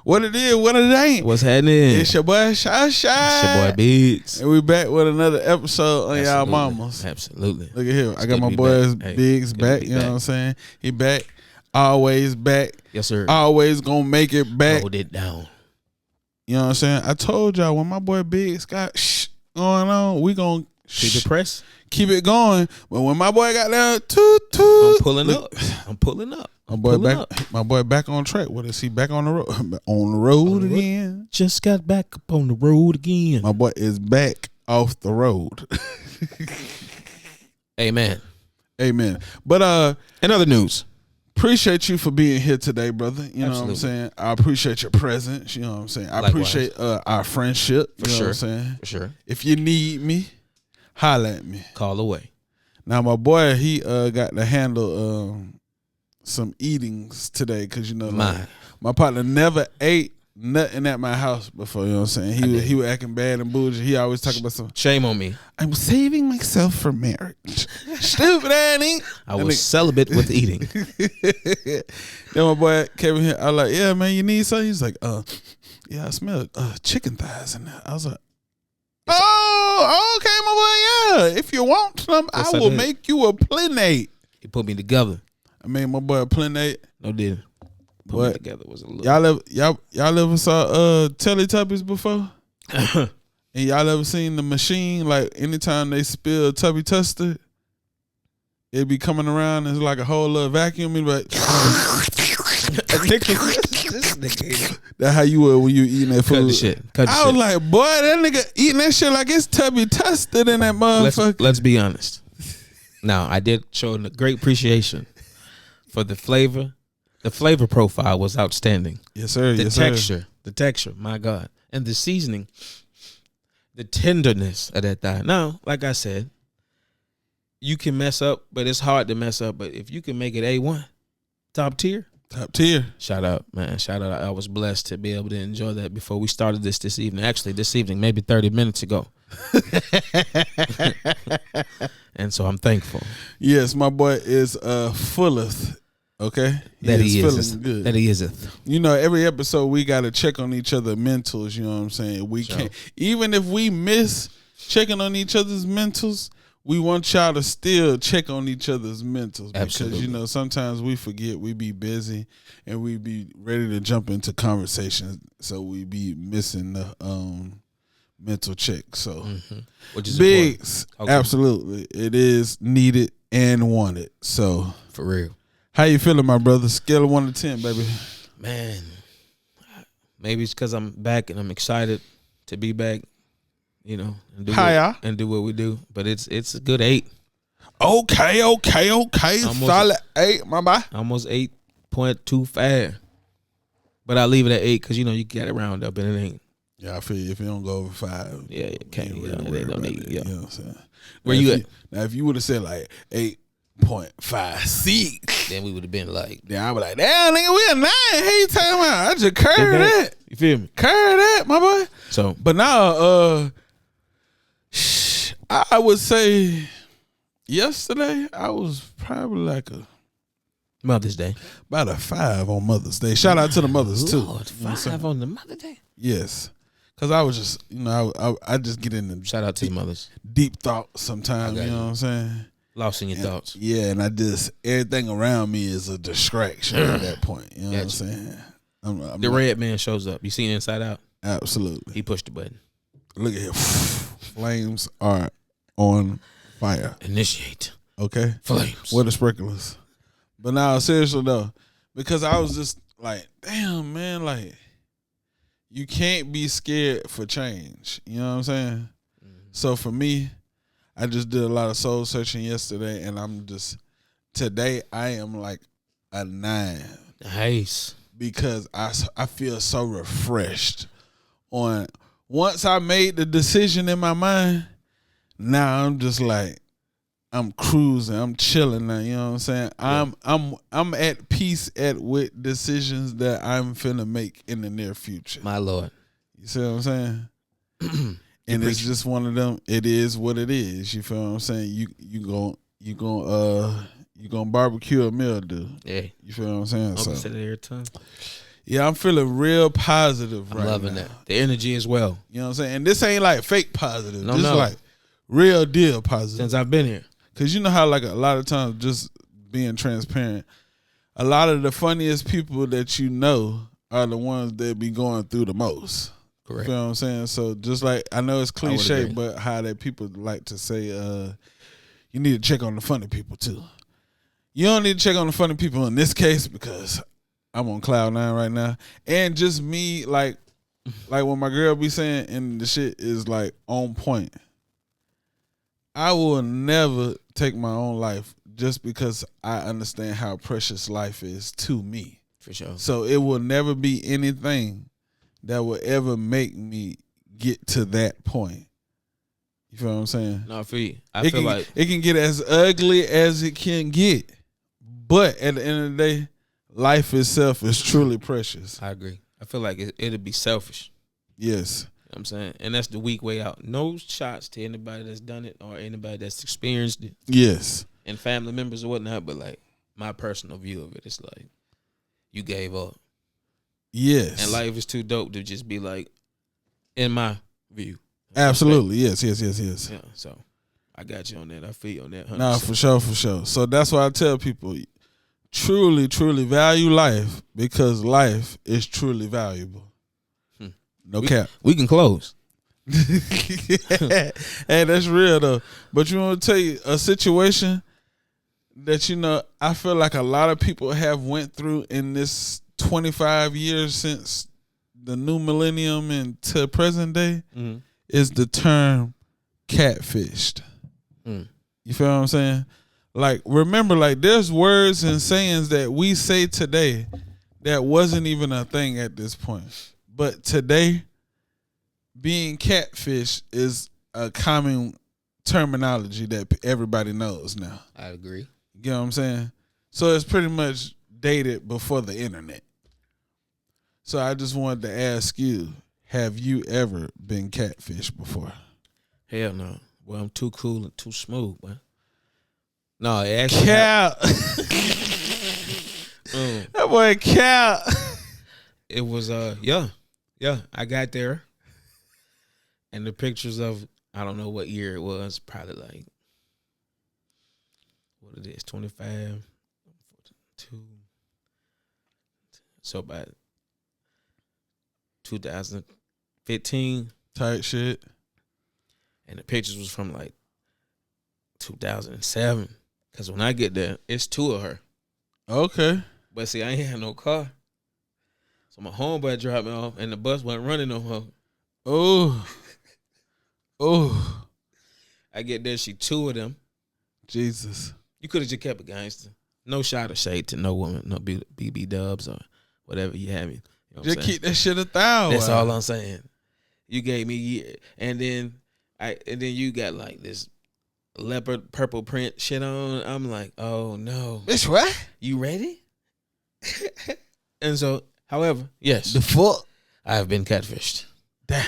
What it is, what it ain't. What's happening? It's your boy Shy. It's your boy Biggz. And we back with another episode on Y'all Mamas. Absolutely. Look at here. I got my boys Biggz back. You know what I'm saying? He back. Always back. Yes, sir. Always gonna make it back. Hold it down. You know what I'm saying? I told y'all when my boy Biggz got going on, we gonna keep it press. Keep it going. But when my boy got down, I'm pulling up. I'm pulling up. My boy back on track. What is he back on the road? On the road again. Just got back up on the road again. My boy is back off the road. Amen. Amen. But in other news, appreciate you for being here today, brother. You know Absolutely. what I'm saying? I appreciate your presence. You know what I'm saying? I Likewise. appreciate our friendship. You know what I'm saying? For sure. If you need me, holla at me. Call away. Now my boy, he got to handle some eatings today because my partner never ate nothing at my house before. You know what I'm saying? He was acting bad and bougie. He always talking about some. Shame on me. I'm saving myself for marriage. Stupid Annie. I was celibate with eating. Then my boy came in here. I was like, yeah, man, you need something? He's like, yeah, I smell chicken thighs in there. I was like, oh, okay, my boy, yeah. If you want some, I will make you a plenate. He put me together. I made my boy a plenate. No, didn't. Put me together was a little. Y'all ever saw Teletubbies before? And y'all ever seen the machine? Like anytime they spill Tubby Tester, it be coming around. It's like a whole little vacuum. It be like, that's how you were when you eating that food. Cut the shit. I was like, boy, that nigga eating that shit like it's Tubby Tester in that motherfucker. Let's be honest. Now, I did show a great appreciation for the flavor. The flavor profile was outstanding. Yes, sir. The texture, my God. And the seasoning, the tenderness of that thigh. Now, like I said, you can mess up, but it's hard to mess up. But if you can make it A1, top tier. Shout out, man. Shout out. I was blessed to be able to enjoy that before we started this evening. Actually, this evening, maybe 30 minutes ago. And so I'm thankful. Yes, my boy is fulleth. Okay, He is good. You know, every episode we gotta check on each other mentals. You know what I'm saying? We can't, even if we miss checking on each other's mentals, we want y'all to still check on each other's mentals. Absolutely. Because sometimes we forget, we be busy and we be ready to jump into conversations, so we be missing the mental check. So which is Biggz, absolutely, it is needed and wanted. So for real. How you feeling, my brother? Scale of 1 to 10, baby. Man, maybe it's because I'm back and I'm excited to be back, and do what we do. But it's a good 8. Okay. Solid 8, my boy. Almost 8.25. But I'll leave it at 8 because, you got it round up and it ain't. Yeah, I feel you. If you don't go over 5. Yeah, it can't. You know what I'm saying? Where you at? Now, if you would have said like 8.56, then we would have been like, I would like, damn, nigga, we a 9. Hey, you talking about? I just curved that. You feel me? Curved that, my boy. So, but now, I would say yesterday I was probably like a Mother's Day, about a 5 on Mother's Day. Shout out to the mothers too. Lord, 5 on the Mother's Day. Yes. Cause I was just, I just get in the shout out to the mothers. Deep thought sometimes. You know what I'm saying? Lost in your thoughts. Yeah, and everything around me is a distraction at that point. You know what I'm saying? The red man shows up. You seen Inside Out? Absolutely. He pushed the button. Look at him. Flames are on fire. Initiate. Okay? Flames. What are sprinklers? But now, seriously though, because I was just like, damn, man, like, you can't be scared for change. You know what I'm saying? So for me, I just did a lot of soul searching yesterday, and today I am like a 9. Nice. Because I feel so refreshed once I made the decision in my mind. Now I'm just like, I'm cruising, I'm chilling now. You know what I'm saying? Yeah. I'm at peace with decisions that I'm finna make in the near future. My Lord, you see what I'm saying? And it's just one of them. It is what it is. You feel what I'm saying? You gonna barbecue a meal, dude. Yeah. You feel what I'm saying? I say that every time. Yeah, I'm feeling real positive I'm right loving now. that. The energy as well. You know what I'm saying? And this ain't like fake positive. No, This is no. like real deal positive. Since I've been here. Because you know how like a lot of times, just being transparent, a lot of the funniest people that you know are the ones that be going through the most. Correct. You know what I'm saying? So just like, I know it's cliche, agree. but how that people like to say, you need to check on the funny people too. You don't need to check on the funny people in this case because I'm on cloud nine right now. And just me, like when my girl be saying, and the shit is like on point. I will never take my own life just because I understand how precious life is to me. For sure. So it will never be anything that will ever make me get to that point. You feel what I'm saying? No, for you. I feel like it can get as ugly as it can get. But at the end of the day, life itself is truly precious. I agree. I feel like it'll be selfish. Yes. You know what I'm saying? And that's the weak way out. No shots to anybody that's done it or anybody that's experienced it. Yes. And family members or whatnot, but like my personal view of it, it's like you gave up. Yes. And life is too dope to just be like, in my view. Absolutely. Yes. Yeah, so I got you on that. I feel you on that. 100%. No, for sure. So that's why I tell people, truly, truly value life because life is truly valuable. No cap. We can close. Hey, that's real though. But you want to tell you a situation that I feel like a lot of people have went through in this 25 years since the new millennium and to present day is the term catfished. You feel what I'm saying? Like, remember, like, there's words and sayings that we say today that wasn't even a thing at this point. But today, being catfish is a common terminology that everybody knows now. I agree. You know what I'm saying? So it's pretty much dated before the internet. So I just wanted to ask you, have you ever been catfished before? Hell no. Well, I'm too cool and too smooth, man. No, it actually Cap. That boy Cap. It was yeah. I got there, and the pictures of I don't know what year it was. Probably like what it is, 25, 2. So about 2015 Type shit. and the pictures was from like 2007. Cause when I get there, it's 2 of her. Okay. But see, I ain't had no car. So my homeboy dropped me off and the bus wasn't running no more. Oh. I get there, she 2 of them. Jesus. You could have just kept it gangster. No shot of shade to no woman, no BB dubs or whatever you have. You know Just keep that shit 1,000. That's all I'm saying. You gave me and then you got like this leopard purple print shit on. I'm like, oh no. Bitch, what? You ready? And so, however, yes. The fuck? I have been catfished. Damn.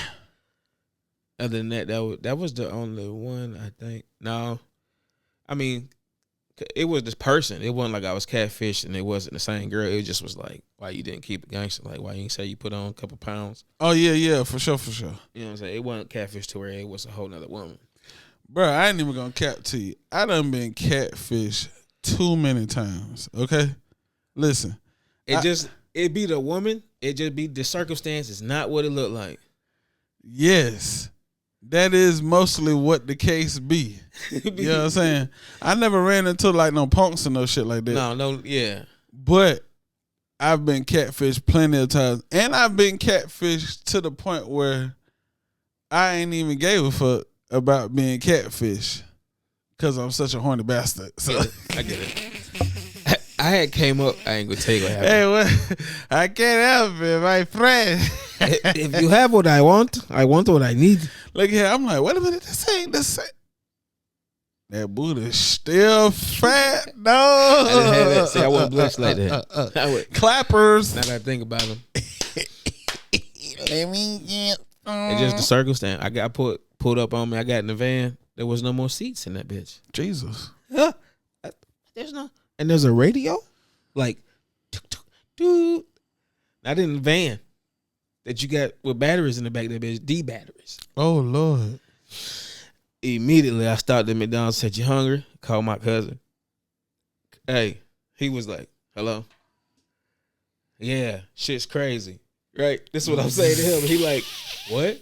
Other than that was the only one, I think. No. I mean, it was this person. It wasn't like I was catfished and it wasn't the same girl. It just was like, why you didn't keep it gangster? Like, why you didn't say you put on a couple pounds? Oh, yeah, for sure. You know what I'm saying? It wasn't catfish to where it was a whole nother woman. Bro, I ain't even gonna cap to you. I done been catfished too many times, okay? Listen. It be the woman. It just be the circumstance is not what it looked like. Yes. That is mostly what the case be. You know what I'm saying? I never ran into like no punks and no shit like that. No, yeah. But I've been catfished plenty of times. And I've been catfished to the point where I ain't even gave a fuck about being catfish because I'm such a horny bastard. So I get it. I had came up. I ain't gonna tell you what happened. Hey, what? I can't help it, my friend. If you have what I want what I need. Look here, I'm like, wait a minute, this ain't the same. That booty's still fat. No. I didn't have that. See, I wasn't blessed like that. Clappers. Now that I think about them. Let me get. It's just the circumstance. I got pulled up on me. I got in the van. There was no more seats in that bitch. Jesus. There's no. And there's a radio, like, dude. Not in the van that you got with batteries in the back of that bitch, D batteries. Oh, Lord. Immediately, I stopped at McDonald's, said, "You hungry?" Called my cousin. Hey, he was like, "Hello?" Yeah, shit's crazy. Right? This is what I'm saying to him. He like, "What?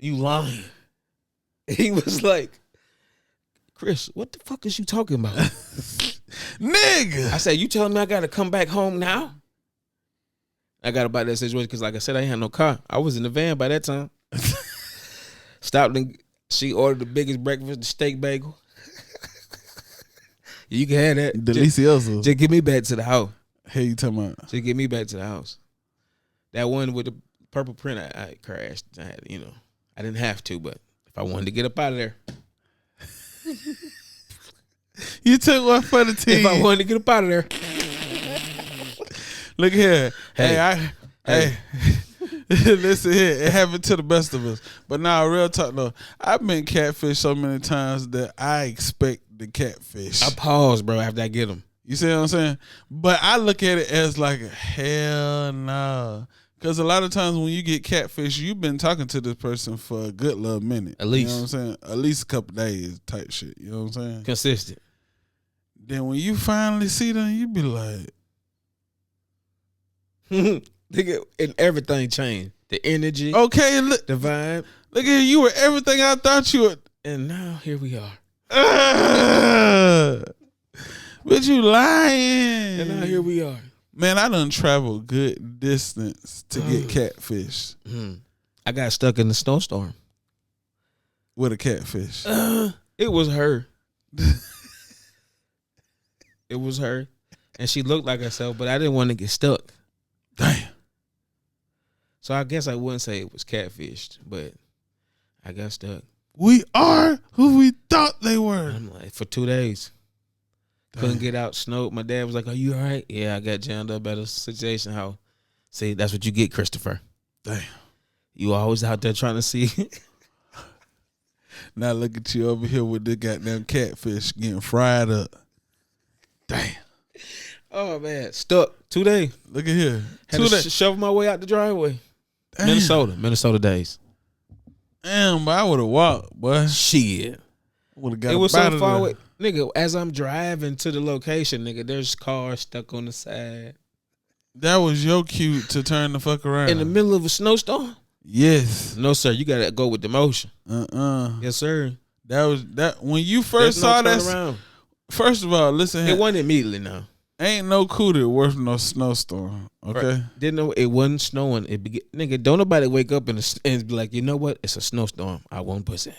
You lying?" He was like, "Chris, what the fuck is you talking about?" Nigga. I said, "You telling me I got to come back home now?" I got about that situation because, like I said, I ain't had no car. I was in the van by that time. Stopped and she ordered the biggest breakfast, the steak bagel. You can have that. Delicioso. Just get me back to the house. Hey, you talking about? Just get me back to the house. That one with the purple print, I crashed. I had, I didn't have to, but if I wanted to get up out of there. You took one for the team. If I wanted to get up out of there. Look here. Hey. Listen here. It happened to the best of us. But now, real talk though, I've been catfished so many times that I expect the catfish. I pause, bro, after I get them. You see what I'm saying? But I look at it as like, hell no. Because a lot of times when you get catfish, you've been talking to this person for a good little minute. At least. You know what I'm saying? At least a couple days type shit. You know what I'm saying? Consistent. Then when you finally see them, you be like, Nigga, and everything changed. The energy, okay, look, the vibe. look at you were everything I thought you would. And now here we are. But you lying. And now here we are. Man, I done traveled good distance to get catfish. I got stuck in the snowstorm. With a catfish. It was her. It was her. And she looked like herself, but I didn't want to get stuck. Damn. So I guess I wouldn't say it was catfished, but I got stuck. We are who we thought they were. I'm like, for 2 days. Damn. Couldn't get out, snowed. My dad was like, "Are you all right?" Yeah, I got jammed up at a situation. How? See, that's what you get, Christopher. Damn. You always out there trying to see. Now look at you over here with the goddamn catfish getting fried up. Damn. Oh, man. Stuck. 2 days. Look at here. Had to shovel my way out the driveway. Damn. Minnesota days. Damn, but I would have walked, boy. Shit. Would have got It was up out so of far there. away. Nigga, as I'm driving to the location, nigga, there's cars stuck on the side. That was your cue to turn the fuck around. In the middle of a snowstorm? Yes. No, sir. You got to go with the motion. Yes, sir. That was that when you first saw that. Around. First of all, listen here. It wasn't immediately now. Ain't no cooter worth no snowstorm. Okay. Right. Didn't know it wasn't snowing. Nigga, don't nobody wake up and be like, you know what? It's a snowstorm. I won't pussy.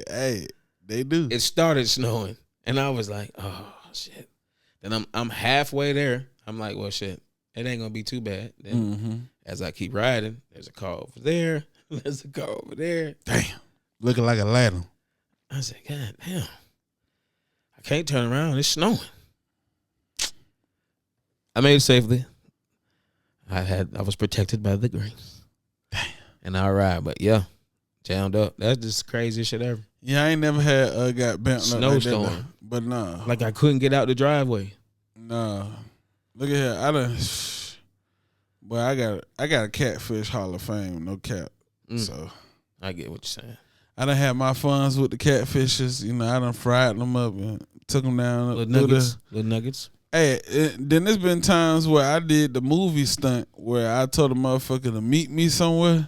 Hey, they do. It started snowing, and I was like, oh shit. Then I'm halfway there. I'm like, well, shit, it ain't gonna be too bad. Then as I keep riding, there's a car over there. There's a car over there. Damn, looking like a ladder. I said, God damn, I can't turn around. It's snowing. I made it safely. I was protected by the greens. Damn. And I ride, but yeah, jammed up. That's just the craziest shit ever. Yeah, I ain't never had got bent snowstorm. Like that, but nah. Like I couldn't get out the driveway. Nah. Look at here. I done. Boy, I got a catfish Hall of Fame, no cap. So I get what you're saying. I done had my funds with the catfishes. You know, I done fried them up and took them down. Little nuggets. Hey, then there's been times where I did the movie stunt where I told a motherfucker to meet me somewhere,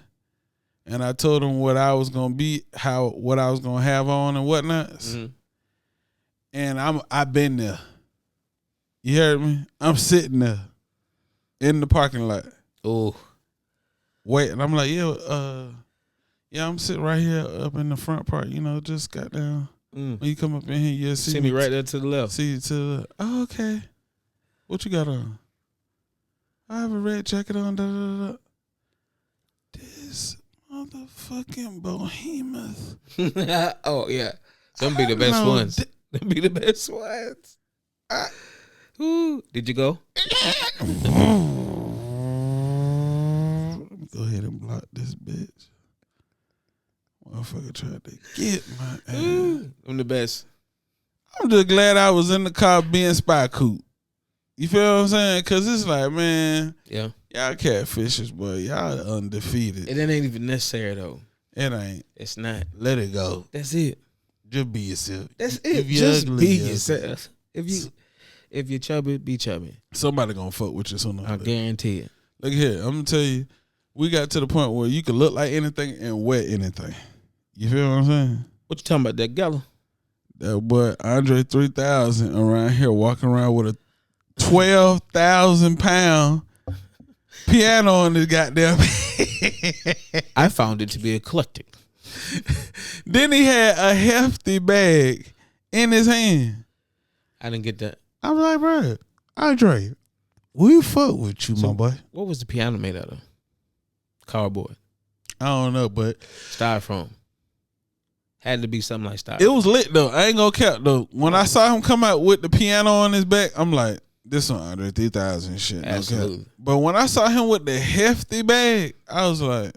and I told him what I was gonna be, what I was gonna have on and whatnot. And I've been there. You heard me? I'm sitting there in the parking lot. Oh, wait, and I'm like, yeah, I'm sitting right here up in the front part. You know, just got down. When you come up in here, you'll see me right there to the left. See you to the. Oh, okay. What you got on? I have a red jacket on. Da, da, da. This motherfucking behemoth. Oh yeah, them be the best ones. Them be the best ones. Ooh, did you go? Let me go ahead and block this bitch. Motherfucker tried to get my ass. I'm the best. I'm just glad I was in the car being spy coop. You feel what I'm saying? Because it's like, man, Yeah. y'all catfishes, but y'all undefeated. It ain't even necessary, though. It ain't. It's not. Let it go. That's it. Just be yourself. That's it. If you're Just ugly, be you're yourself. If you're chubby, be chubby. Somebody gonna fuck with you sooner or I later. guarantee it. Look here, I'm gonna tell you, we got to the point where you can look like anything and wear anything. You feel what I'm saying? What you talking about, that Gala? That boy Andre 3000 around here walking around with a 12,000 pound piano on his goddamn I found it to be eclectic. Then he had a hefty bag in his hand. I didn't get that. I was like, bro, Andre, we fuck with you, my boy. What was the piano made out of? Cardboard. I don't know, but Styrofoam. Had to be something like styrofoam. it was lit though. I ain't gonna cap though. When I saw him come out with the piano on his back, I'm like, this one Andre 3000 shit. No Absolutely. cap. But when I saw him with the hefty bag, I was like,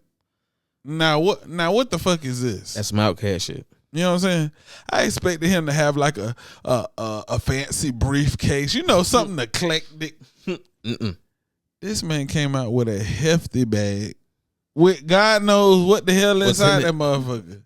now what the fuck is this? That's some outcast shit. You know what I'm saying? I expected him to have like a fancy briefcase, you know, something eclectic. This man came out with a hefty bag with God knows what the hell What's inside in that motherfucker.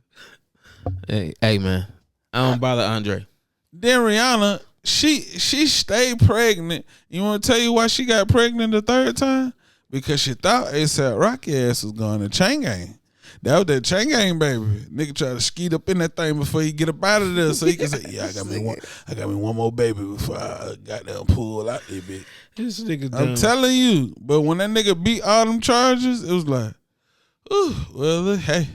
Hey man, I don't bother Andre. Then Rihanna, she stayed pregnant. You want to tell you why she got pregnant the third time? Because she thought ASAP Rocky ass was going to Chain Gang. That was that Chain Gang baby. Nigga try to skeet up in that thing before he get up out of there, so he can say, "Yeah, I got me one more baby before I got them pull out there, bitch." This nigga I'm telling you. But when that nigga beat all them charges, it was like, ooh, well, hey,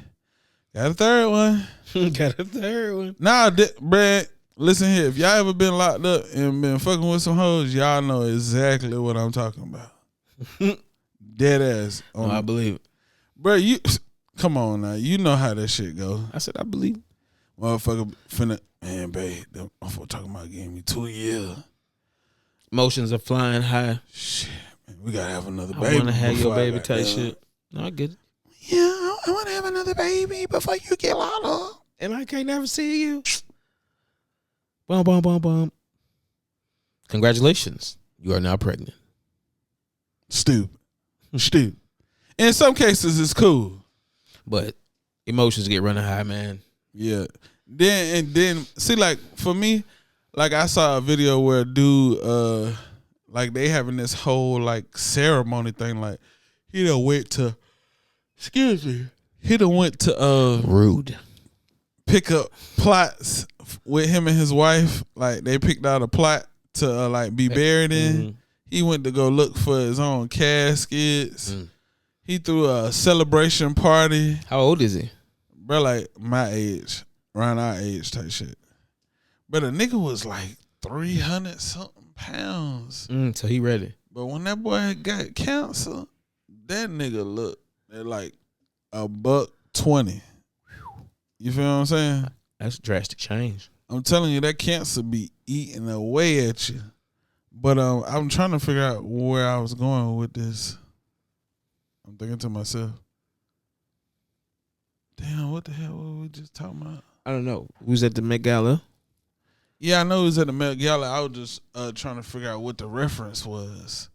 got a third one. Got a third one. Nah, Brad, listen here. If y'all ever been locked up and been fucking with some hoes, y'all know exactly what I'm talking about. Dead ass. I believe it. Bro, you come on now. You know how that shit go. I said I believe it. Motherfucker finna, man, babe, that motherfucker talking about giving me 2 years. Emotions are flying high. Shit, man, we gotta have another I baby. want to have your baby type shit. shit. No, I get it. Yeah, I want to have another baby before you get locked up. And I can't never see you. Bum, bum, bum, bum. Congratulations. You are now pregnant. Stupid. In some cases, it's cool. But emotions get running high, man. Yeah. Then see, like for me, like I saw a video where a dude, like they having this whole like ceremony thing. Like he done went to, Rude. pick up plots with him and his wife. Like they picked out a plot to like be buried in. Mm-hmm. He went to go look for his own caskets. He threw a celebration party. How old is he? Bro, like my age, around our age type shit. But a nigga was like 300 something pounds. So he ready. But when that boy got cancer, that nigga looked at like $120. You feel what I'm saying? That's a drastic change. I'm telling you, that cancer be eating away at you. But I'm trying to figure out where I was going with this. I'm thinking to myself, damn, what the hell were we just talking about? I don't know. We was at the Met Gala. Yeah, I know it was at the Met Gala. I was just trying to figure out what the reference was.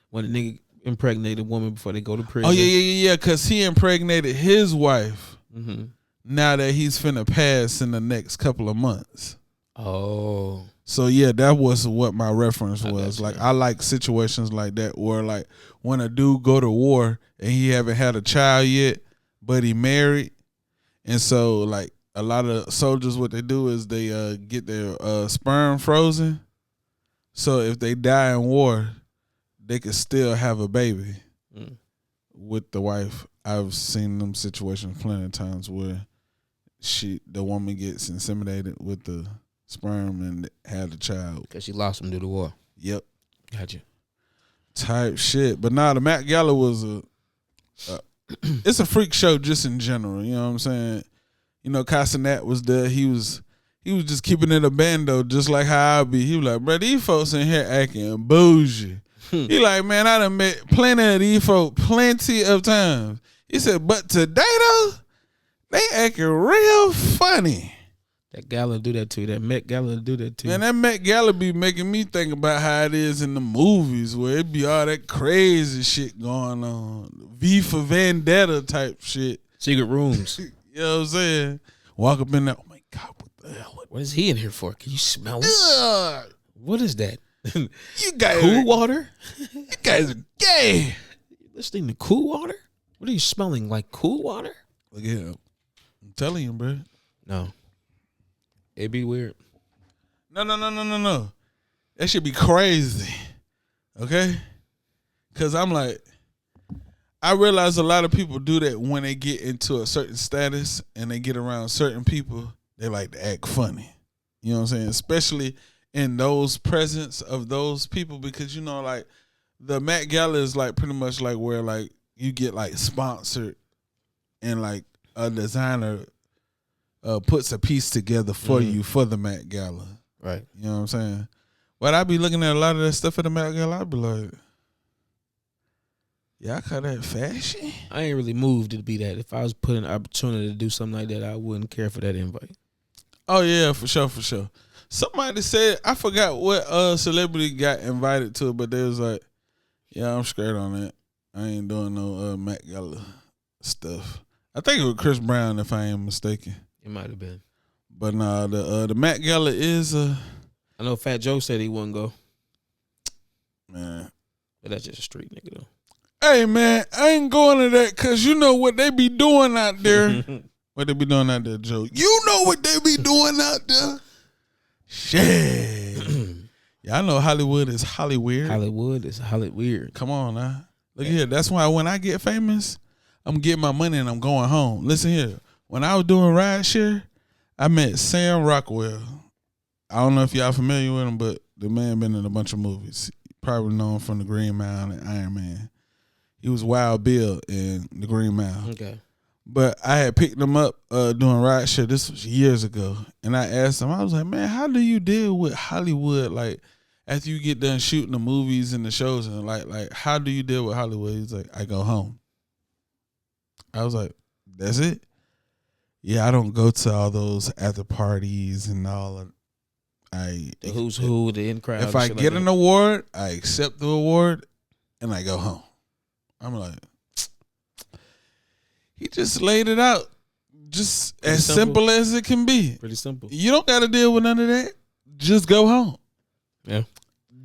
When the nigga impregnated a woman before they go to prison. Oh, yeah, because he impregnated his wife now that he's finna pass in the next couple of months. Oh. So, yeah, that was what my reference was. Like, I like situations like that where, like, when a dude go to war and he haven't had a child yet, but he married. And so, like, a lot of soldiers, what they do is they get their sperm frozen. So if they die in war, they could still have a baby with the wife. I've seen them situations plenty of times where the woman gets inseminated with the sperm and had a child. Because she lost him due to war. Yep. Gotcha. Type shit. But nah, the Met Gala was it's a freak show just in general. You know what I'm saying? You know, Kai Cenat was there. He was just keeping it a bando, just like how I be. He was like, bro, these folks in here acting bougie. He like, man, I done met plenty of these folks plenty of times. He said, but today though, they acting real funny. That gala do that to you. That Met Gala do that to you. Man, that Met Gala be making me think about how it is in the movies where it be all that crazy shit going on. V for Vendetta type shit. Secret rooms. You know what I'm saying? Walk up in there. Oh my God, what the hell? What is he in here for? Can you smell it? Ugh. What is that? You guys Cool water? You guys are gay. You listening to cool water? What are you smelling? Like cool water? Look at him. I'm telling you, bro. No. It'd be weird. No. That should be crazy. Okay? Because I'm like, I realize a lot of people do that when they get into a certain status and they get around certain people, they like to act funny. You know what I'm saying? Especially in those presence of those people because, you know, like the Met Gala is like pretty much like where like you get like sponsored and like a designer puts a piece together for you for the Met Gala. Right. You know what I'm saying? But I be looking at a lot of that stuff at the Met Gala, I be like, y'all call that fashion? I ain't really moved to be that. If I was put an opportunity to do something like that, I wouldn't care for that invite. Oh yeah, for sure. Somebody said, I forgot what celebrity got invited to it, but they was like, yeah, I'm straight on that. I ain't doing no Met Gala stuff. I think it was Chris Brown, if I ain't mistaken. It might have been. But nah, the Met Gala is I know Fat Joe said he wouldn't go. man. But that's just a street nigga though. Hey man, I ain't going to that because you know what they be doing out there. What they be doing out there, Joe? You know what they be doing out there. Shit. Y'all know Hollywood is Hollyweird. Hollywood is Hollyweird. Come on now. Look here. That's why when I get famous, I'm getting my money and I'm going home. Listen here. When I was doing rideshare, I met Sam Rockwell. I don't know if y'all familiar with him, but the man been in a bunch of movies. Probably known from The Green Mile and Iron Man. He was Wild Bill in The Green Mile. Okay. But I had picked him up doing rideshare. This was years ago. And I asked him, I was like, man, how do you deal with Hollywood? Like, after you get done shooting the movies and the shows, and like how do you deal with Hollywood? He's like, I go home. I was like, that's it? Yeah, I don't go to all those after parties and all. The who's who, the in crowd. If I get an award, I accept the award, and I go home. I'm like, he just laid it out, just pretty as simple as it can be. Pretty simple. You don't got to deal with none of that. Just go home. Yeah.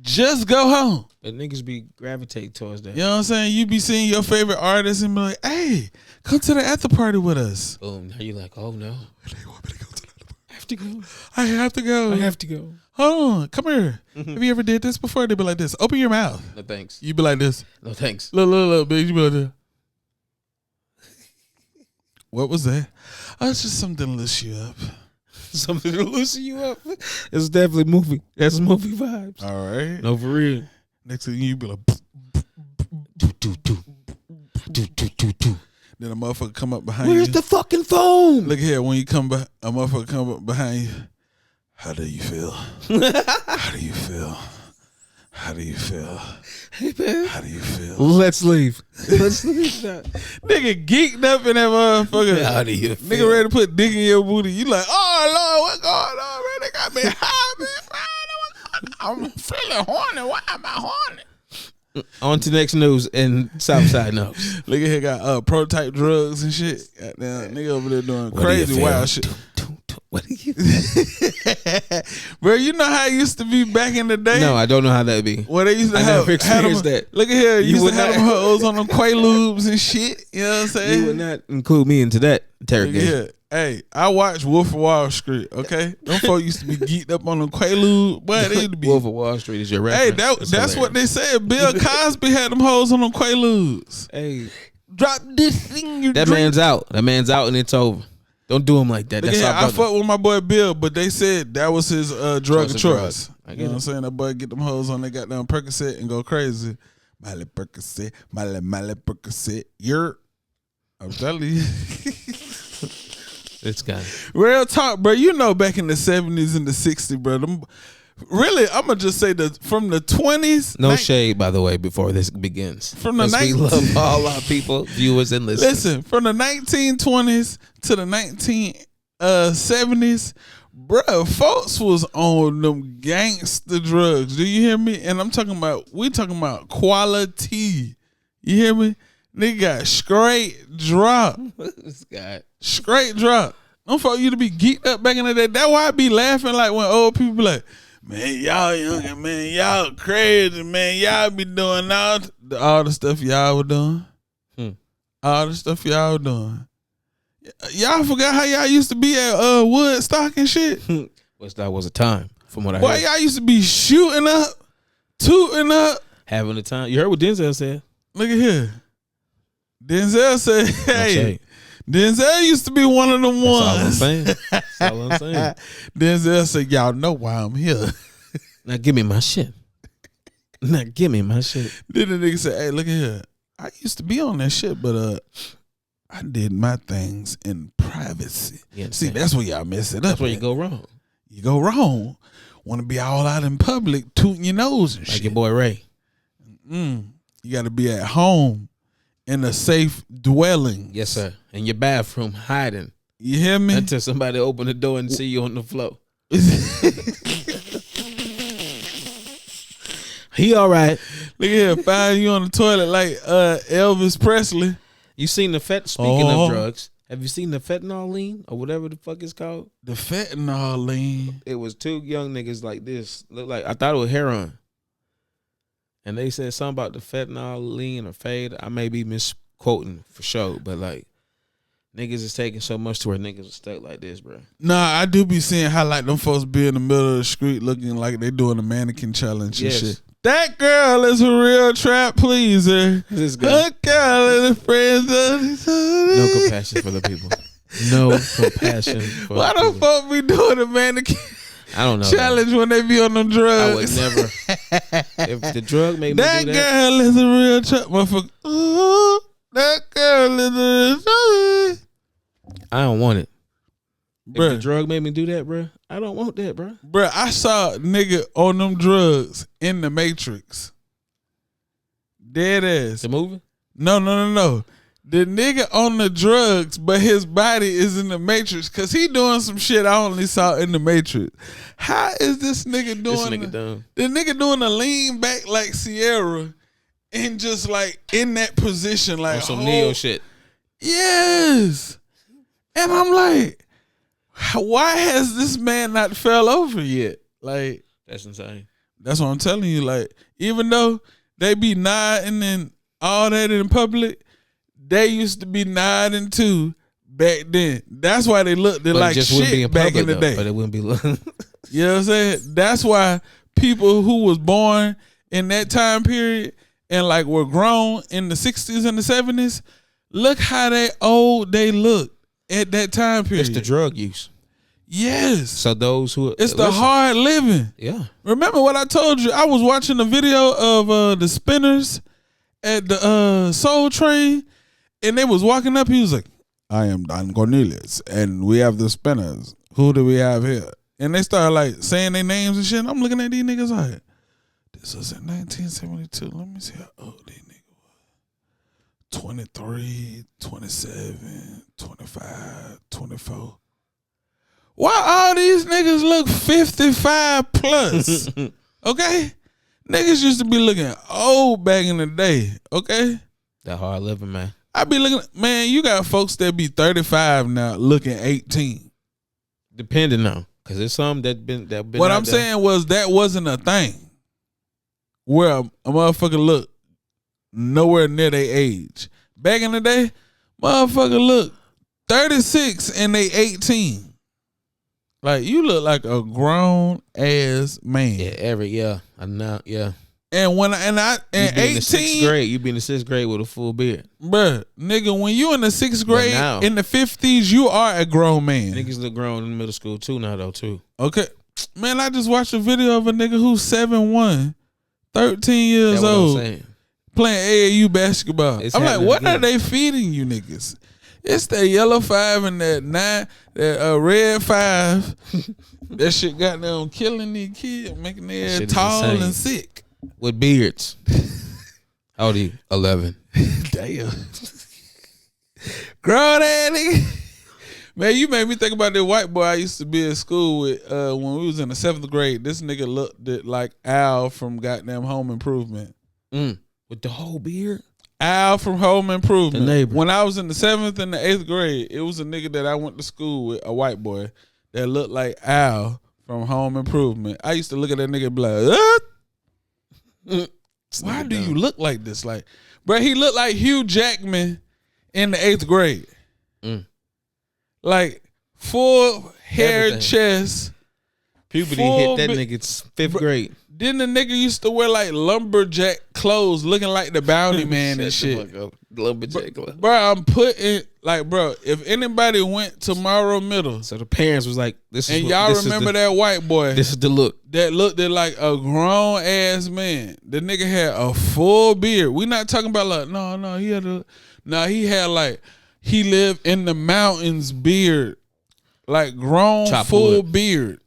Just go home. But niggas be gravitate towards that. You know what I'm saying? You be seeing your favorite artist and be like, hey, come to the after party with us. Boom. Now you like, oh no. They want me to go to the after party. I have to go. I have to go. I have to go. Hold on. Come here. Have you ever did this before? They be like this. Open your mouth. No thanks. You be like this. No thanks. Look, bitch. You be like this. What was that? Oh, it's just something to loosen you up. Something to loosen you up. It's definitely movie. That's movie vibes. All right. No, for real. Next thing you be like, then a motherfucker come up behind Where's you. the fucking phone? Look here, when you come back, a motherfucker come up behind you. How do you feel? How do you feel? How do you feel? Hey, man. How do you feel? Let's leave. Let's leave that. Nigga geeked up in that motherfucker. How do you feel? Nigga ready to put dick in your booty. You like, oh Lord, what's going on, man? They got me high, man. I'm feeling horny. Why am I horny? On to next news and Southsideknows. Look at here, got prototype drugs and shit. Goddamn, nigga over there doing crazy wild shit. What do you Bro, you know how it used to be back in the day? No, I don't know how that be. Well, they used to never experienced them, that. Look at here. You used to have not- them hoes on them Quaaludes and shit. You know what I'm saying? You would not include me into that Look at interrogation. here. Hey, I watched Wolf of Wall Street, okay? Them folks used to be geeked up on them Quaaludes. Boy, they used to be. Wolf of Wall Street is your Hey, reference. that's what they said. Bill Cosby had them hoes on them Quaaludes. Hey, Drop this thing you that drink. man's out. That man's out and it's over. Don't do him like that. Look That's at our here, I brother. fuck with my boy Bill, but they said that was his drug of choice. I get You know what I'm it. saying? That boy get them hoes on, they got down Percocet and go crazy. Miley Percocet, Miley Percocet. I'm telling you. This guy. Real talk, bro. You know back in the 70s and the 60s, bro. Really, I'm going to just say that from the 20s. No shade, by the way, before this begins. From the we 19 love all our people, viewers, and listeners. Listen, from the 1920s to the 1970s, Bruh, folks was on them gangster drugs. Do you hear me? And we talking about quality. You hear me? Nigga got straight drop. This guy. Straight drop. Don't fuck you to be geeked up back in the day. That's why I be laughing like when old people be like, man, y'all young, man, y'all crazy, man. Y'all be doing all the stuff y'all were doing. All the stuff y'all were doing. Y'all forgot how y'all used to be at Woodstock and shit? Woodstock was a time, from what I Boy, heard. y'all used to be shooting up, tooting up. Having a time. You heard what Denzel said? Look at here. Denzel said, hey, Denzel used to be one of them ones. That's all I'm saying. Denzel said, y'all know why I'm here. Now give me my shit. Then the nigga said, hey, look at here. I used to be on that shit, but I did my things in privacy. See, that's where y'all mess it up. That's where you go wrong. You go wrong. Want to be all out in public, tooting your nose and shit. Like your boy Ray. You got to be at home in a safe dwelling. Yes, sir. In your bathroom, hiding. You hear me? Until somebody open the door and see you on the floor. He all right. Look at here, find you on the toilet like Elvis Presley. You seen the speaking of drugs, have you seen the fentanyl lean or whatever the fuck it's called? The fentanyl lean. It was two young niggas like this. Look like I thought it was heroin. And they said something about the fentanyl lean or fade. I may be misquoting for sure, but like niggas is taking so much to where niggas are stuck like this, bro. Nah, I do be seeing how like them folks be in the middle of the street looking like they doing a mannequin challenge and shit. That girl is a real trap pleaser. This guy. Her girl is a friend of no compassion for the people. No compassion for Why the people. the fuck be doing a mannequin I don't know. challenge when they be on them drugs? I would never. If the drug made me that do that. girl is a real trap motherfucker. Ooh, that girl is a real I don't want it. Bruh. If the drug made me do that, bro, I don't want that, bro. Bruh, I saw a nigga on them drugs in the Matrix. Dead ass. The movie? No. The nigga on the drugs, but his body is in the Matrix because he doing some shit I only saw in the Matrix. How is this nigga doing? This nigga dumb. The nigga doing a lean back like Sierra and just like in that position like On some Neo shit. Yes. And I'm like, why has this man not fell over yet? Like, That's insane. that's what I'm telling you. Like, even though they be nodding and all that in public, they used to be nodding too back then. That's why they looked like just wouldn't be shit in back public, in the though, day. But it wouldn't be. You know what I'm saying? That's why people who was born in that time period and like were grown in the 60s and the 70s, look how they look at that time period. It's the drug use. Yes. So those who It's the hard living. Yeah. Remember what I told you? I was watching a video of the Spinners at the Soul Train, and they was walking up. He was like, I am Don Cornelius, and we have the Spinners. Who do we have here? And they started like saying their names and shit. And I'm looking at these niggas like, this was in 1972. Let me see how old these niggas was. 23, 27, 25, 24. Why all these niggas look 55 plus? Okay? Niggas used to be looking old back in the day. Okay? That hard living, man. I be looking, man, you got folks that be 35 now looking 18. Depending on. Because there's some that been What I'm saying was that wasn't a thing where a motherfucker look nowhere near their age. Back in the day, motherfucker look 36 and they 18. Like, you look like a grown ass man. Yeah, I know, yeah. And when I You be in 18, the sixth grade. You be in the sixth grade with a full beard. bruh, nigga, when you in the sixth grade now- in the 50s, you are a grown man. Niggas look grown in middle school too now though too. Okay. Man, I just watched a video of a nigga who's 7'1", 13 years That's what I'm old, saying. playing AAU basketball. It's I'm like, happening what are again. they feeding you niggas? It's that yellow 5 and that 9, that red 5. That shit got them killing these kids, making their ass shit is tall insane. and sick. With beards. How old are you? 11. Damn. Grown ass nigga. Man, you made me think about that white boy I used to be in school with when we was in the 7th grade. This nigga looked like Al from goddamn Home Improvement. With the whole beard? Al from Home Improvement. The neighbor. When I was in the 7th and the 8th grade, it was a nigga that I went to school with, a white boy, that looked like Al from Home Improvement. I used to look at that nigga and be like, why do you look like this? Like, bro, he looked like Hugh Jackman in the 8th grade. Like, full hair, chest. Puberty hit that nigga's 5th grade. Then the nigga used to wear like lumberjack clothes, looking like the Bounty Man and shit. Lumberjack clothes. Bro, I'm putting like, bro, if anybody went to Morrow Middle, so the parents was like, "This is." And y'all remember that white boy? This is the look that looked like a grown ass man. The nigga had a full beard. We not talking about like, no, he had like, he lived in the mountains beard, like grown full beard.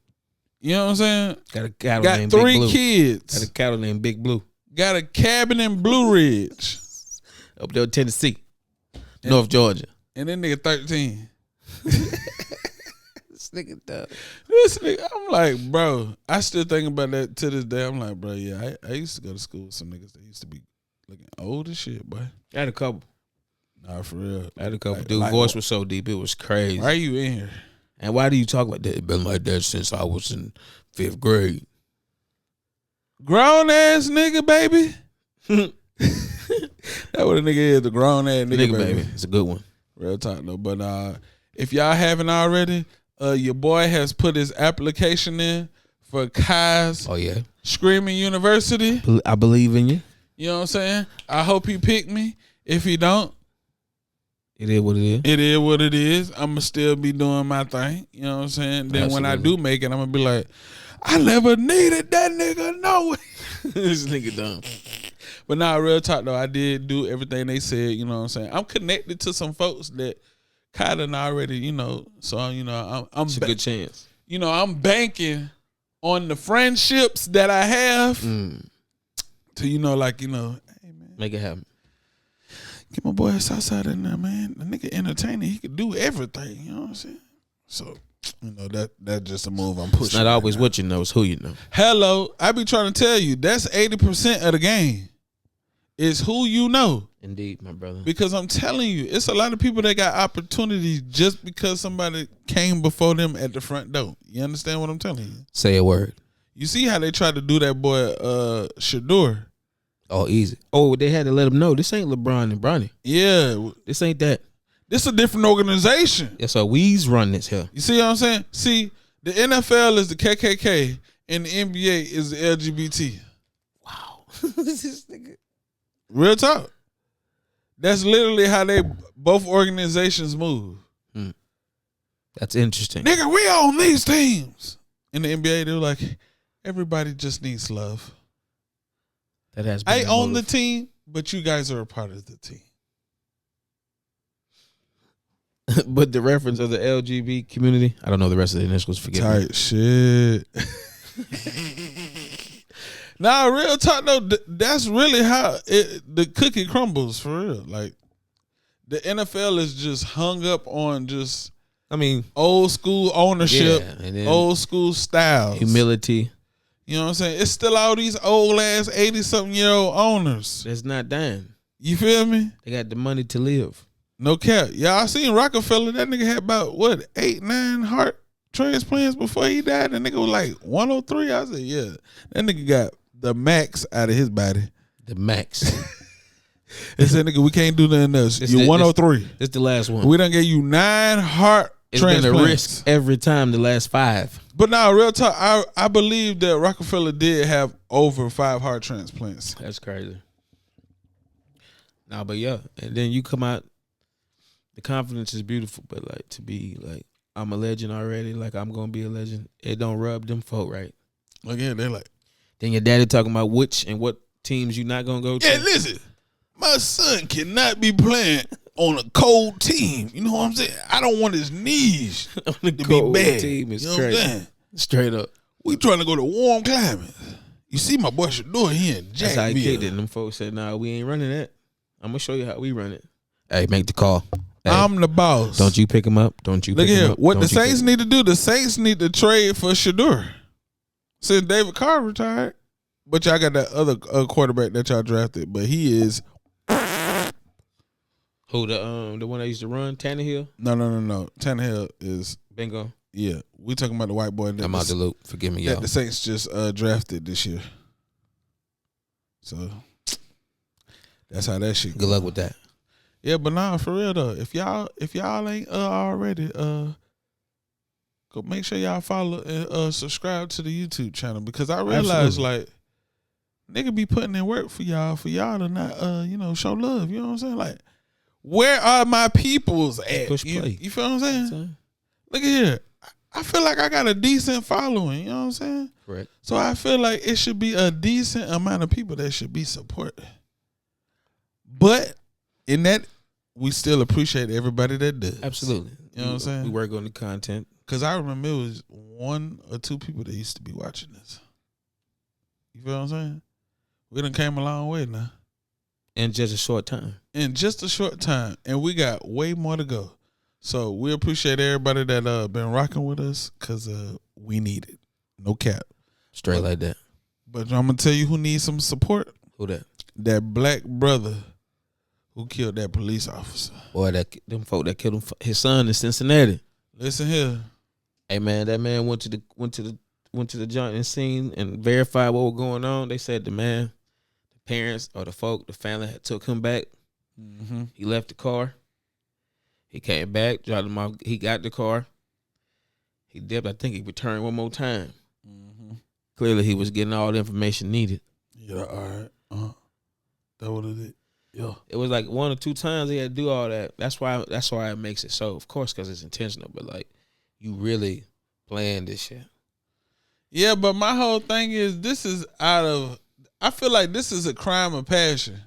You know what I'm saying? Got a cattle got named 3 Big Blue. kids. Got a cattle named Big Blue. Got a cabin in Blue Ridge. Up there in Tennessee. North Georgia. And then nigga 13. This nigga dumb. This nigga, I'm like, bro, I still think about that to this day. I'm like, bro, yeah, I used to go to school with some niggas that used to be looking old as shit, boy. I had a couple. Nah, for real. I had a couple. Dude, voice was so deep, it was crazy. Why are you in here? And why do you talk like that? It's been like that since I was in 5th grade. Grown ass nigga, baby. That what a nigga is, the grown ass nigga, baby. It's a good one. Real talk though. But if y'all haven't already, your boy has put his application in for Kai's Screaming University. I believe in you. You know what I'm saying? I hope he pick me. If he don't, it is what it is. It is what it is. I'm going to still be doing my thing. You know what I'm saying? Then when I do make it, I'm going to be like, I never needed that nigga, no way. This nigga dumb. But nah, real talk though, I did do everything they said, you know what I'm saying? I'm connected to some folks that kind of already, you know, so, you know, it's a good chance. You know, I'm banking on the friendships that I have to, you know, like, you know, hey, man. Make it happen. Get my boy Southside in there, man. The nigga entertaining. He could do everything. You know what I'm saying? So, you know, that's just a move I'm pushing. It's not always what you know, it's who you know. Hello. I be trying to tell you, that's 80% of the game. It's who you know. Indeed, my brother. Because I'm telling you, it's a lot of people that got opportunities just because somebody came before them at the front door. You understand what I'm telling you? Say a word. You see how they tried to do that boy Shador. Oh, easy. Oh, they had to let him know this ain't LeBron and Bronny. Yeah. This ain't that. This a different organization. Yeah, so we's run this here. You see what I'm saying? See, the NFL is the KKK and the NBA is the LGBT. Wow. This nigga. Real talk. That's literally how they both organizations move. That's interesting. Nigga, we own these teams. In the NBA, they're like, everybody just needs love. That has been I own the team, but you guys are a part of the team. But the reference of the LGBT community, I don't know the rest of the initials. Forget me. Tight shit. Nah, real talk though. That's really how the cookie crumbles for real. Like the NFL is just hung up on just, I mean, old school ownership, and old school styles, humility. You know what I'm saying? It's still all these old ass 80-something-year-old owners. That's not dying. You feel me? They got the money to live. No cap. Yeah, I seen Rockefeller. That nigga had about, 8, 9 heart transplants before he died. That nigga was like 103. I said, yeah. That nigga got the max out of his body. The max. They said, nigga, we can't do nothing else. You're 103. It's the last one. We done gave you 9 heart transplants. Been a risk every time the last 5. But now, real talk, I believe that Rockefeller did have over 5 heart transplants. That's crazy. Nah, but yeah, and then you come out, the confidence is beautiful, but like to be like, I'm a legend already, like I'm gonna be a legend, it don't rub them folk right. Again, they're like, then your daddy talking about which and what teams you not gonna go to. Yeah, listen, my son cannot be playing on a cold team. You know what I'm saying? I don't want his knees on the to cold be bad. Team is you know crazy. What I'm saying? Straight up. We trying to go to warm climate. You see my boy Shador here in Jacksonville. That's how he kicked it. And them folks said, nah, we ain't running that. I'm gonna show you how we run it. Hey, make the call. Hey, I'm the boss. Don't you pick him up? Don't you look pick him here? up? What Don't the you pick Saints him need to do? The Saints need to trade for Shador since David Carr retired. But y'all got that other quarterback that y'all drafted, but he is Who the one that used to run Tannehill? no. Tannehill is Bingo. yeah. We talking about the white boy. I'm out the loop. Forgive me, y'all. That the Saints just drafted this year. So that's how that shit. Good luck with that. Yeah, but nah, for real though. If y'all ain't already, go make sure y'all follow and subscribe to the YouTube channel because I realize like nigga be putting in work for y'all to not show love. You know what I'm saying? Like, where are my peoples at? Push play. You feel what I'm saying? Look at here. I feel like I got a decent following. You know what I'm saying? Correct. So I feel like it should be a decent amount of people that should be supported. But in that, we still appreciate everybody that does. Absolutely. You know what I'm saying? We work on the content. Because I remember it was 1 or 2 people that used to be watching this. You feel what I'm saying? We done came a long way now. In just a short time. In just a short time. And we got way more to go. So we appreciate everybody that been rocking with us because we need it. No cap. Straight like that. But I'm going to tell you who needs some support. Who that? That black brother who killed that police officer. Boy, them folk that killed his son in Cincinnati. Listen here. Hey man, that man went to the joint and seen and verified what was going on. They said the parents or the family had took him back. Mm-hmm. He left the car. He came back, dropped him off. He got the car. He dipped. I think he returned one more time. Mm-hmm. Clearly, he was getting all the information needed. Yeah, all right. That what it is. Yeah. It was like 1 or 2 times he had to do all that. That's why it makes it so. Of course, because it's intentional. But like, you really planned this shit. Yeah, but my whole thing is I feel like this is a crime of passion.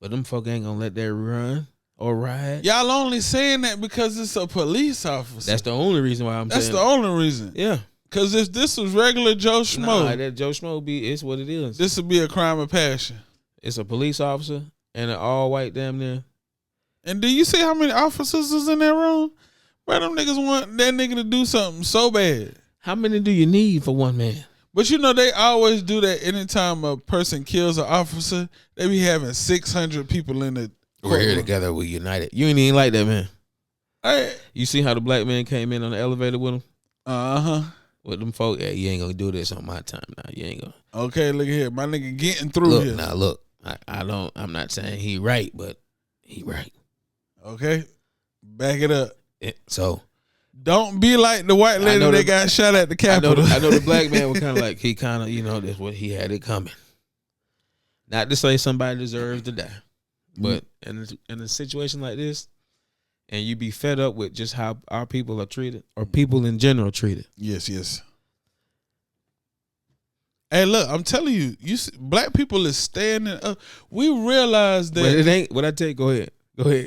But them folk ain't gonna let that run or ride. Y'all only saying that because it's a police officer. That's the only reason why I'm saying. That's the only reason. Yeah. Because if this was regular Joe Schmo, nah, that Joe Schmo it's what it is. This would be a crime of passion. It's a police officer and an all white damn near. And do you see how many officers is in that room? Bro, them niggas want that nigga to do something so bad. How many do you need for one man? But you know they always do that anytime a person kills an officer. They be having 600 people in the We're here together. We united. You ain't even like that, man. Hey. You see how the black man came in on the elevator with him? Uh-huh. With them folk, yeah, you ain't gonna do this on my time now. You ain't gonna. Okay, look here. My nigga getting through here. Now look. I'm not saying he right, but he right. Okay. Back it up. So don't be like the white lady that got shot at the Capitol. I know the black man was kind of like, he kind of, that's what he had it coming. Not to say somebody deserves to die, but in a situation like this, and you be fed up with just how our people are treated, or people in general treated. Yes. Hey, look, I'm telling you, black people is standing up. We realize that. But it ain't what I tell you. Go ahead.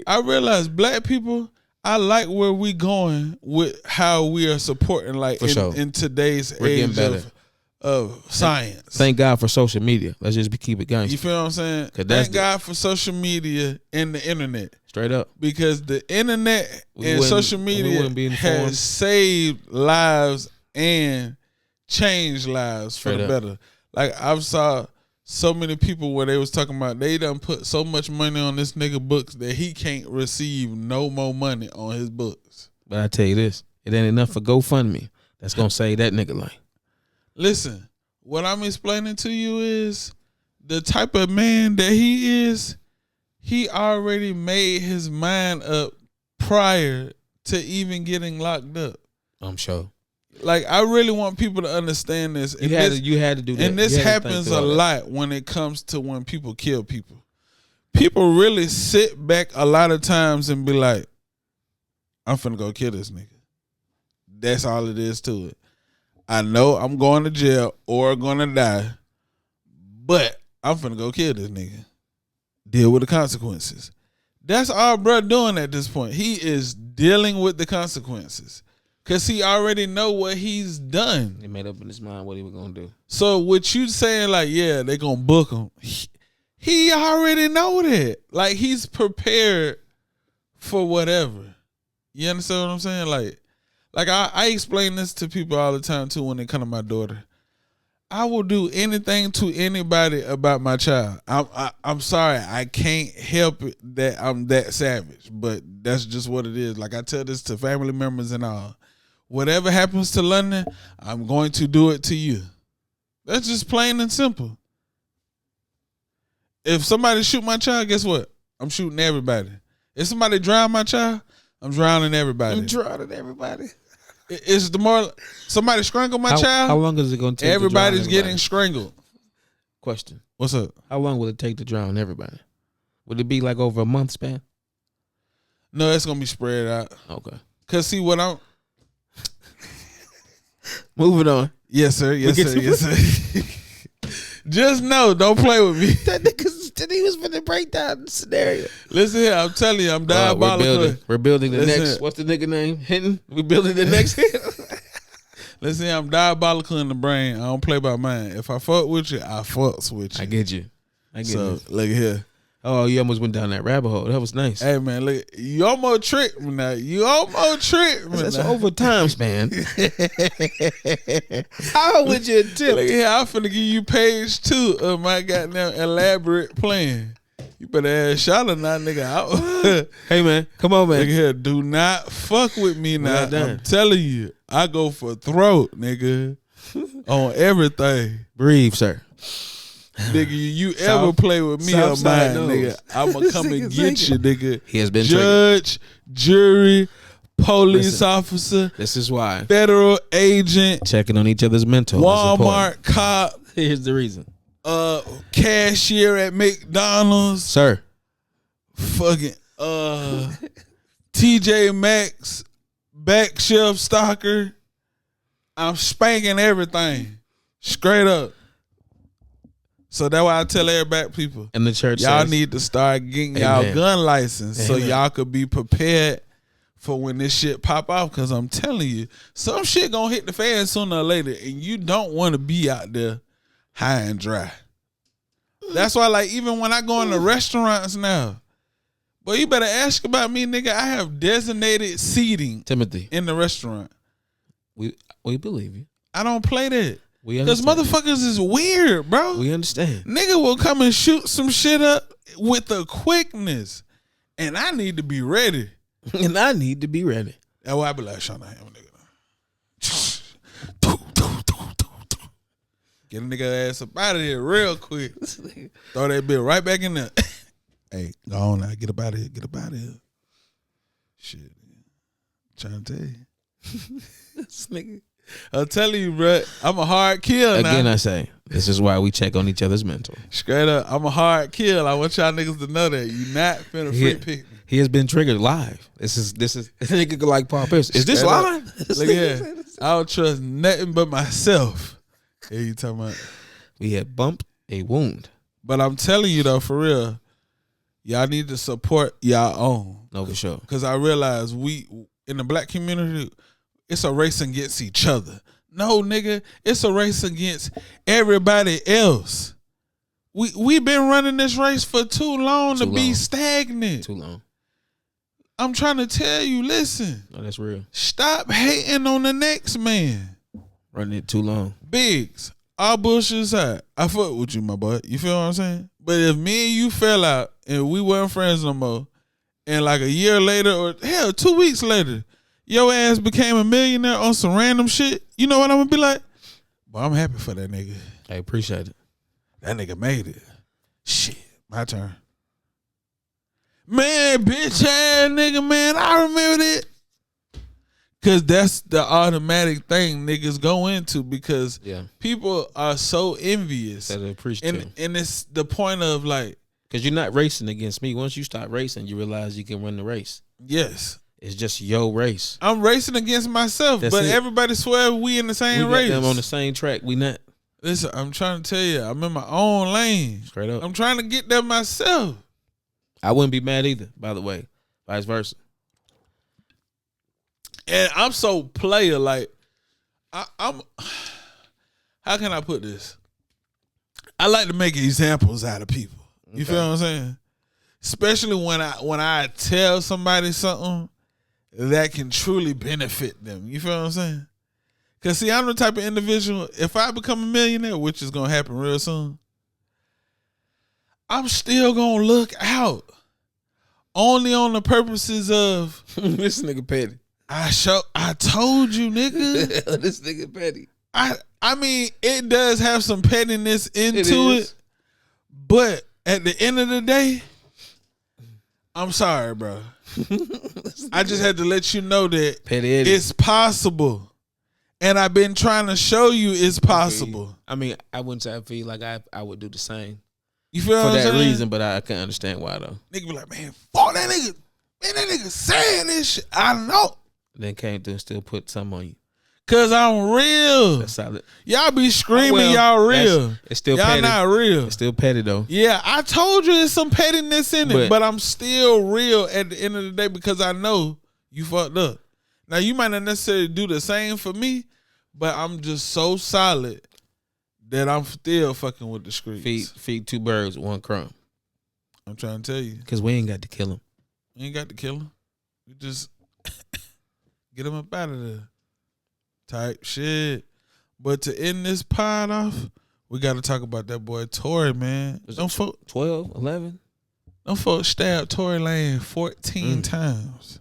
I realize black people, I like where we going with how we are supporting, like in today's age of science. Thank God for social media. Let's just keep it going. You feel what I'm saying? Thank God for social media and the internet. Straight up. Because the internet and social media has saved lives and changed lives for the better. Like I've saw so many people where they was talking about they done put so much money on this nigga books that he can't receive no more money on his books. But I tell you this, it ain't enough for GoFundMe. That's gonna save that nigga life. Listen, what I'm explaining to you is the type of man that he is, he already made his mind up prior to even getting locked up. I'm sure. Like, I really want people to understand this. You had to do that. And this happens a lot when it comes to when people kill people. People really sit back a lot of times and be like, I'm finna go kill this nigga. That's all it is to it. I know I'm going to jail or gonna die, but I'm finna go kill this nigga. Deal with the consequences. That's all bro doing at this point. He is dealing with the consequences. Cause he already know what he's done. He made up in his mind what he was gonna do. So what you saying, like, yeah, they gonna book him. He already know that. Like, he's prepared for whatever. You understand what I'm saying? Like I explain this to people all the time too when they come to my daughter. I will do anything to anybody about my child. I'm sorry, I can't help it that I'm that savage, but that's just what it is. Like I tell this to family members and all. Whatever happens to London, I'm going to do it to you. That's just plain and simple. If somebody shoot my child, guess what? I'm shooting everybody. If somebody drown my child, I'm drowning everybody. I'm drowning everybody. It's the more somebody strangle my child. How long is it going to take? Everybody's getting strangled. Question: What's up? How long will it take to drown everybody? Would it be like over a month span? No, it's gonna be spread out. Okay. Cause see what I'm. Moving on. Yes, sir. Yes, sir. Yes, sir. Just know, don't play with me. That nigga said he was finna break down the scenario. Listen here, I'm telling you, I'm diabolical. We're building the next. What's the nigga name? Hinton. We're building the next. Listen here, I'm diabolical in the brain. I don't play by mine. If I fuck with you, I fucks with you. I get you. So look here. Oh, you almost went down that rabbit hole. That was nice. Hey man, look, you almost tricked me now. You almost tricked me. That's over time span. How would you attempt? Look here, I'm finna give you page 2 of my goddamn elaborate plan. You better ask Charlotte now, nigga. Out. Hey man, come on, man. Look here, do not fuck with me now. I'm telling you, I go for throat, nigga, on everything. Breathe, sir. Nigga, you ever play with me or mine, nigga, I'ma come and get you, nigga. He has been judge, jury, police officer. This is why. Federal agent. Checking on each other's mental. Walmart cop. Here's the reason. Cashier at McDonald's. Sir. Fucking TJ Maxx back shelf stalker. I'm spanking everything. Straight up. So that's why I tell everybody, people, and the church y'all says, need to start getting y'all gun license so y'all could be prepared for when this shit pop off. Because I'm telling you, some shit gonna hit the fan sooner or later, and you don't want to be out there high and dry. That's why, like, even when I go into restaurants now, boy, you better ask about me, nigga. I have designated seating, Timothy, in the restaurant. We believe you. I don't play that. Because motherfuckers is weird, bro. We understand. Nigga will come and shoot some shit up with the quickness. And I need to be ready. And I need to be ready. That's why I be like, Sean, I am a nigga. Get a nigga ass up out of here real quick. Throw that bit right back in there. Hey, go on now. Get up out of here. Get up out of here. Shit. Trying to tell you. This nigga. I'm telling you, bro, I'm a hard kill now. Again, I say, this is why we check on each other's mental. Straight up, I'm a hard kill. I want y'all niggas to know that. You not finna free pick me. He has been triggered live. This is nigga like Paul Pierce. Is this live? Look here. I don't trust nothing but myself. Hey, you talking about? We had bumped a wound. But I'm telling you though, for real, y'all need to support y'all own. No, for sure. Because I realize we, in the black community, it's a race against each other. No, nigga, it's a race against everybody else. We been running this race for too long to be stagnant. Too long. I'm trying to tell you, listen. No, that's real. Stop hating on the next man. Running it too long. Biggz, all bullshit aside, I fuck with you, my boy. You feel what I'm saying? But if me and you fell out and we weren't friends no more, and like a year later or hell, 2 weeks later, your ass became a millionaire on some random shit, you know what I'm gonna be like? Boy, I'm happy for that nigga. I appreciate it. That nigga made it. Shit, my turn. Man, bitch ass nigga, man, I remember that. Cause that's the automatic thing niggas go into because people are so envious. That appreciate. And it's the point of like, cause you're not racing against me. Once you start racing, you realize you can run the race. Yes. It's just your race. I'm racing against myself, but everybody swear we in the same race. We got them on the same track. We not. Listen, I'm trying to tell you, I'm in my own lane. Straight up. I'm trying to get there myself. I wouldn't be mad either, by the way. Vice versa. And I'm so player, like, I'm how can I put this? I like to make examples out of people. You feel what I'm saying? especially when I tell somebody something that can truly benefit them. You feel what I'm saying? Because, see, I'm the type of individual, if I become a millionaire, which is going to happen real soon, I'm still going to look out. Only on the purposes of... This nigga petty. I told you, nigga. This nigga petty. I mean, it does have some pettiness into it. But at the end of the day, I'm sorry, bro. I just had to let you know that it's possible. And I've been trying to show you it's possible. I mean, I wouldn't say I feel like I would do the same. You feel for what I'm that saying? reason, but I can understand why though. Nigga be like, man, fuck that nigga. Man, that nigga saying this shit. I know. Then came through and still put something on you. Cause I'm real. That's solid. Y'all be screaming y'all real. It's still y'all petty. Not real. It's still petty though. Yeah, I told you there's some pettiness in it, but I'm still real at the end of the day because I know you fucked up. Now you might not necessarily do the same for me, but I'm just so solid that I'm still fucking with the streets. Feed two birds with one crumb. I'm trying to tell you. Because we ain't got to kill him. We ain't got to kill him. We just get him up out of there. Type shit. But to end this pod off, we got to talk about that boy Tory, man. Don't folk 12, 11? Them folks stabbed Tory Lanez 14 times.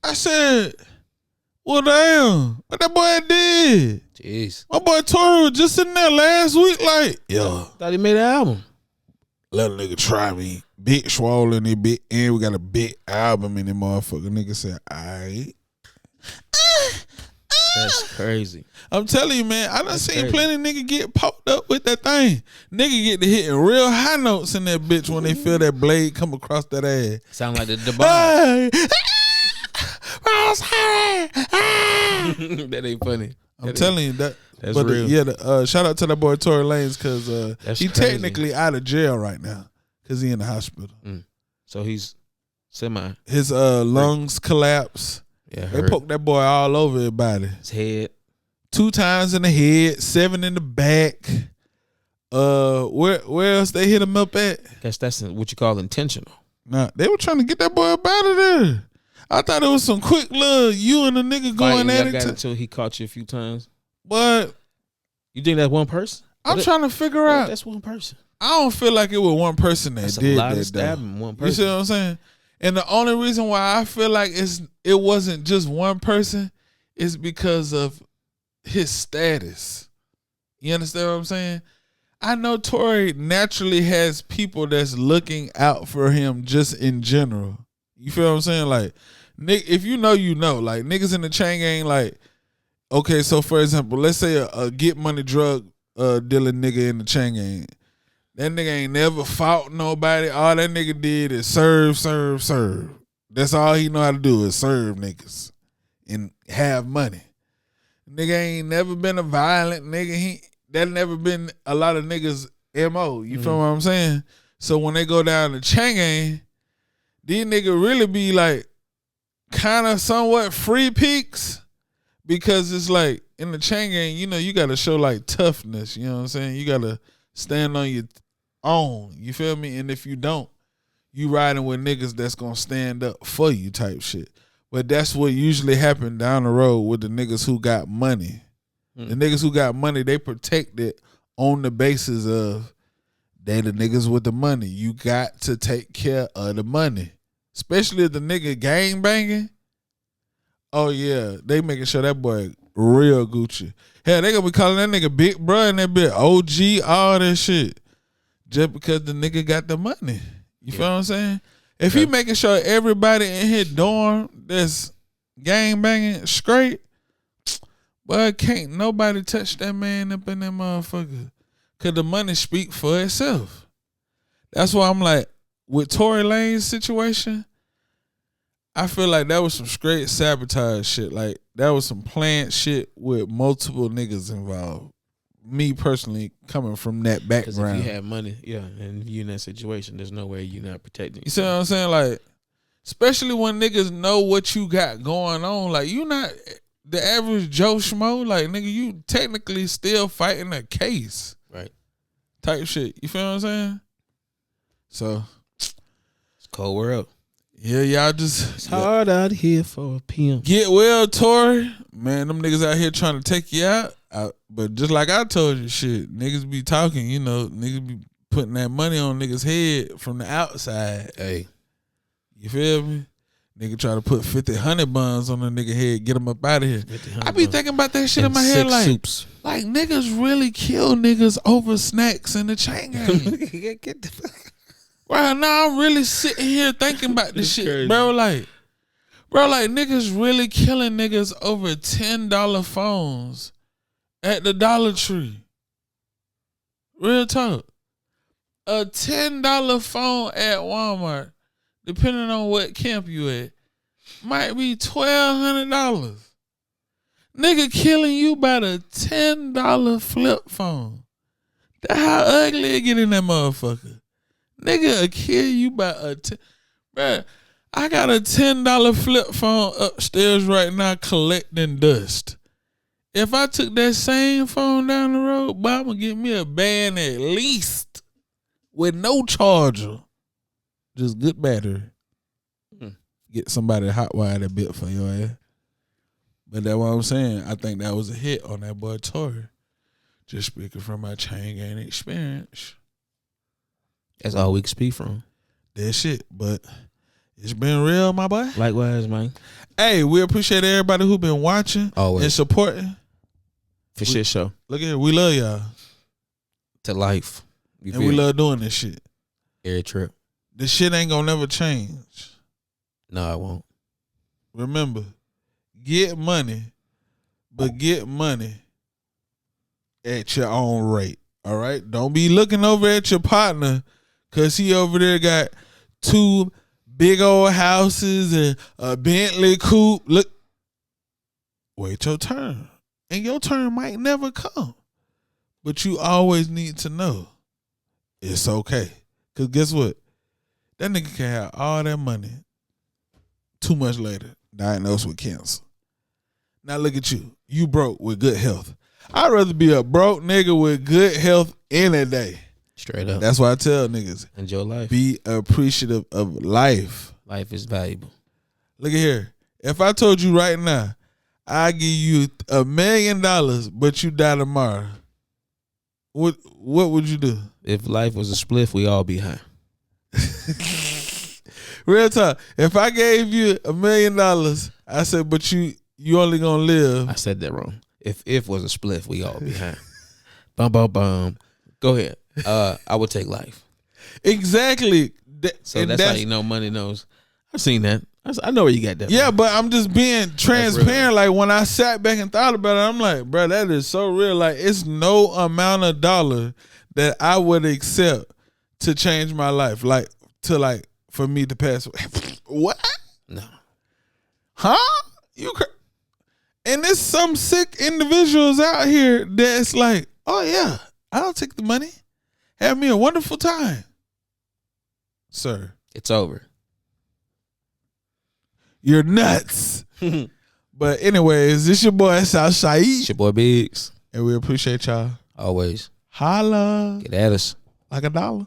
I said, well, damn, what that boy did? Jeez. My boy Tory was just sitting there last week like, yo. Thought he made an album. Let a nigga try me. Big swole in it, big, and we got a big album in it, motherfucker. Nigga said, aight. That's crazy. I'm telling you, man, I done seen plenty nigga get poked up with that thing. Nigga get to hitting real high notes in that bitch when they feel that blade come across that ass. Sound like the Dubai. That ain't funny. I'm telling you that. That's real. Shout out to that boy Tory Lanez because he technically out of jail right now because he in the hospital. So he's semi. His lungs collapse. Yeah, they poked that boy all over his body. His head. 2 times in the head, 7 in the back. Where else they hit him up at? Guess that's what you call intentional. Nah, they were trying to get that boy up out of there. I thought it was some quick little you and the nigga going at it until he caught you a few times. But you think that's one person? I'm trying to figure out. That's one person. I don't feel like it was one person that that's did a lot that. Of stabbing, one person. You see what I'm saying? And the only reason why I feel like it wasn't just one person is because of his status. You understand what I'm saying? I know Tory naturally has people that's looking out for him just in general. You feel what I'm saying? Like, if you know, you know. Like, niggas in the chain gang, like, okay, so for example, let's say a get money drug dealing nigga in the chain gang. That nigga ain't never fought nobody. All that nigga did is serve. That's all he know how to do is serve niggas and have money. Nigga ain't never been a violent nigga. That never been a lot of niggas' MO. You feel what I'm saying? So when they go down to chain gang, these niggas really be like kind of somewhat free peaks because it's like in the chain gang, you know, you got to show like toughness. You know what I'm saying? You got to stand on your own. You feel me? And if you don't, you riding with niggas that's gonna stand up for you type shit. But that's what usually happen down the road with the niggas who got money. The niggas who got money, they protect it on the basis of they the niggas with the money. You got to take care of the money. Especially if the nigga gang banging. Oh yeah, they making sure that boy real Gucci. Hell, they gonna be calling that nigga big bro and that bit OG, all that shit. Just because the nigga got the money. You feel what I'm saying? If he making sure everybody in his dorm that's gang banging straight, but can't nobody touch that man up in that motherfucker. Cause the money speak for itself. That's why I'm like, with Tory Lanez situation, I feel like that was some straight sabotage shit. Like that was some planned shit with multiple niggas involved. Me personally, coming from that background. Because if you have money, and if you in that situation, there's no way you're not protecting yourself. You see what I'm saying? Like, especially when niggas know what you got going on. Like, you not the average Joe Schmo. Like, nigga, you technically still fighting a case. Right. Type shit. You feel what I'm saying? So, Cold world. Yeah, y'all just It's hard out here for a PM. get well, Tory. Man, them niggas out here trying to take you out. But just like I told you, shit, niggas be talking, you know, niggas be putting that money on niggas' head from the outside. Hey. You feel me? Nigga try to put 50, 100 buns on a nigga head, get him up out of here. I be thinking about that shit in my head like niggas really kill niggas over snacks in the chain gang. Get the fuck. Right now, I'm really sitting here thinking about this shit, crazy. bro. Like niggas really killing niggas over $10 phones at the Dollar Tree. Real talk. A $10 phone at Walmart, depending on what camp you at, might be $1,200. Nigga killing you by the $10 flip phone. That's how ugly it get in that motherfucker. Nigga will kill you by bruh, I got a $10 flip phone upstairs right now collecting dust. If I took that same phone down the road, boy, I'm gonna get me a band at least with no charger. Just good battery. Get somebody to hotwire that bit for your ass. But that's what I'm saying. I think that was a hit on that boy Tory. Just speaking from my chain gang experience. That's all we can speak from. That shit. But it's been real, my boy. Likewise, man. Hey, we appreciate everybody who been watching and supporting. For shit show. Look at it. We love y'all. To life. And we love doing this shit. Every trip. This shit ain't gonna never change. No, it won't. Remember, get money, but get money at your own rate. All right? Don't be looking over at your partner because he over there got 2 big old houses and a Bentley coupe. Look, wait your turn. And your turn might never come. But you always need to know it's okay. Because guess what? That nigga can have all that money 2 months later, diagnosed with cancer. Now look at you. You broke with good health. I'd rather be a broke nigga with good health any day. Straight up. That's why I tell niggas. Enjoy life. Be appreciative of life. Life is valuable. Look at here. If I told you right now, I give you $1 million, but you die tomorrow, what would you do? If life was a spliff, we all be high. Real talk. If I gave you $1 million, I said, but you only gonna live. I said that wrong. If was a spliff, we all be high. Bum bum bum. Go ahead. I would take life. Exactly. So that's how you know money knows. I've seen that. I know where you got that. Yeah, but I'm just being transparent. Like when I sat back and thought about it, I'm like, bro, that is so real. Like it's no amount of dollar that I would accept to change my life. Like for me to pass away. What? No. Huh? And there's some sick individuals out here that's like, oh yeah, I'll take the money. Have me a wonderful time. Sir. It's over. You're nuts. But anyways, this your boy Southside. It's your boy Biggz. And we appreciate y'all. Always. Holla. Get at us. Like $1.